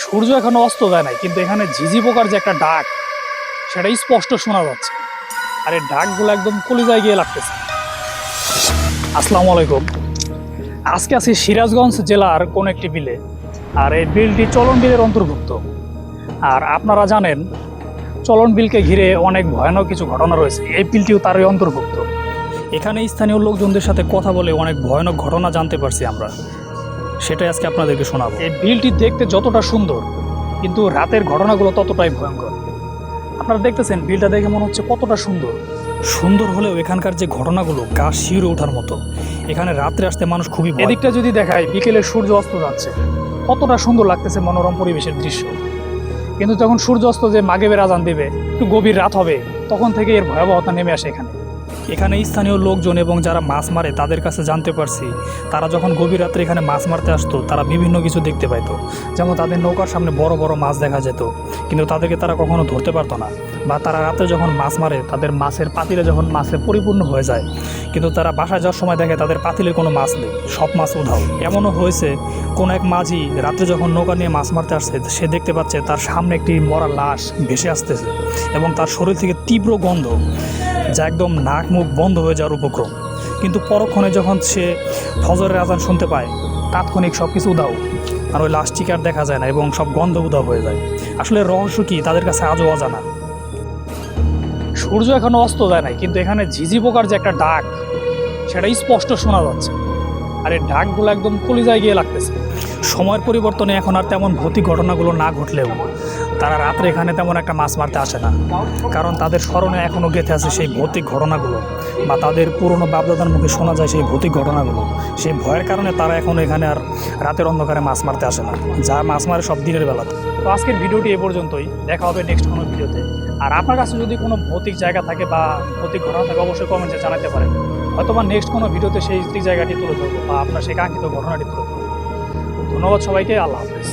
সূর্য এখনো অস্ত যায় নাই, কিন্তু এখানে ঝিঝি পোকার যে একটা ডাক সেটা স্পষ্ট শোনা যাচ্ছে। আর এই ডাকগুলো একদম কলিজায় গিয়ে লাগতেছে। আসসালামু আলাইকুম। আজকে আছি সিরাজগঞ্জ জেলার কোন একটি বিলে, আর এই বিলটি চলন বিলের অন্তর্ভুক্ত। আর আপনারা জানেন চলন বিলকে ঘিরে অনেক ভয়ানক কিছু ঘটনা রয়েছে, এই বিলটিও তারই অন্তর্ভুক্ত। এখানে স্থানীয় লোকজনদের সাথে কথা বলে অনেক ভয়ানক ঘটনা জানতে পারছি আমরা, সেটাই আজকে আপনাদেরকে শোনাবো। এই বিলটি দেখতে যতটা সুন্দর, কিন্তু রাতের ঘটনাগুলো ততটাই ভয়ঙ্কর। আপনারা দেখতেছেন বিলটা দেখে মনে হচ্ছে কতটা সুন্দর। সুন্দর হলেও এখানকার যে ঘটনাগুলো গা শিউরে ওঠার মতো। এখানে রাত্রে আসতে মানুষ খুবই ভয়। এদিকটা যদি দেখায়, বিকেলে সূর্য অস্ত যাচ্ছে, কতটা সুন্দর লাগতেছে মনোরম পরিবেশের দৃশ্য। কিন্তু যখন সূর্য অস্ত যে মাগরিবের আজান দেবে, একটু গভীর রাত হবে, তখন থেকে এর ভয়াবহতা নেমে আসে এখানে। এখানে স্থানীয় লোকজন এবং যারা মাছ মারে তাদের কাছে জানতে পারছি, তারা যখন গভীর রাত্রে এখানে মাছ মারতে আসতো, তারা বিভিন্ন কিছু দেখতে পাইতো। যেমন তাদের নৌকার সামনে বড় বড় মাছ দেখা যেত, কিন্তু তাদেরকে তারা কখনো ধরতে পারতো না। বা তারা রাতে যখন মাছ মারে, তাদের মাছের পাতিলে যখন মাছে পরিপূর্ণ হয়ে যায়, কিন্তু তারা বাসায় যাওয়ার সময় দেখে তাদের পাতিলে কোনো মাছ নেই, সব মাছ উধাও। এমনও হয়েছে কোন এক মাঝি রাত্রে যখন নৌকা নিয়ে মাছ মারতে আসছে, সে দেখতে পাচ্ছে তার সামনে একটি মরা লাশ ভেসে আসতেছে এবং তার শরীর থেকে তীব্র গন্ধ, যা একদম নাক মুখ বন্ধ হয়ে যাওয়ার উপক্রম। কিন্তু পরক্ষণে যখন সে ফজরের আজান শুনতে পায়, তাৎক্ষণিক সব কিছু উধাও, আর ওই লাশটিকে আর দেখা যায় না এবং সব গন্ধ উধাও হয়ে যায়। আসলে রহস্য কি তাদের কাছে আজও অজানা। সূর্য এখনো অস্ত যায় নাই, কিন্তু এখানে ঝিঝি পোকার যে একটা ডাক সেটা স্পষ্ট শোনা যাচ্ছে। আর এই ডাকগুলো একদম কলিজায় গিয়ে লাগতেছে। সময়ের পরিবর্তনে এখন আর তেমন ভৌতিক ঘটনাগুলো না ঘটলেও তারা রাত্রে এখানে তেমন একটা মাছ মারতে আসে না, কারণ তাদের স্মরণে এখনও গেঁথে আছে সেই ভৌতিক ঘটনাগুলো, বা তাদের পুরনো বাপদাদার মুখে শোনা যায় সেই ভৌতিক ঘটনাগুলো। সেই ভয়ের কারণে তারা এখন এখানে আর রাতের অন্ধকারে মাছ মারতে আসে না, যা মাছ মারে সব দিনের বেলাতে। তো আজকের ভিডিওটি এ পর্যন্তই, দেখা হবে নেক্সট কোনো ভিডিওতে। আর আপনার কাছে যদি কোনো ভৌতিক জায়গা থাকে বা ভৌতিক ঘটনা থাকে, অবশ্যই কমেন্টে জানাতে পারেন। হয়তোবা নেক্সট কোনো ভিডিওতে সেই জায়গাটি তুলে ধরবো বা আপনার সেই কাঙ্ক্ষিত ঘটনাটি তুলে ধরবো। ধন্যবাদ সবাইকে, আল্লাহ হাফেজ।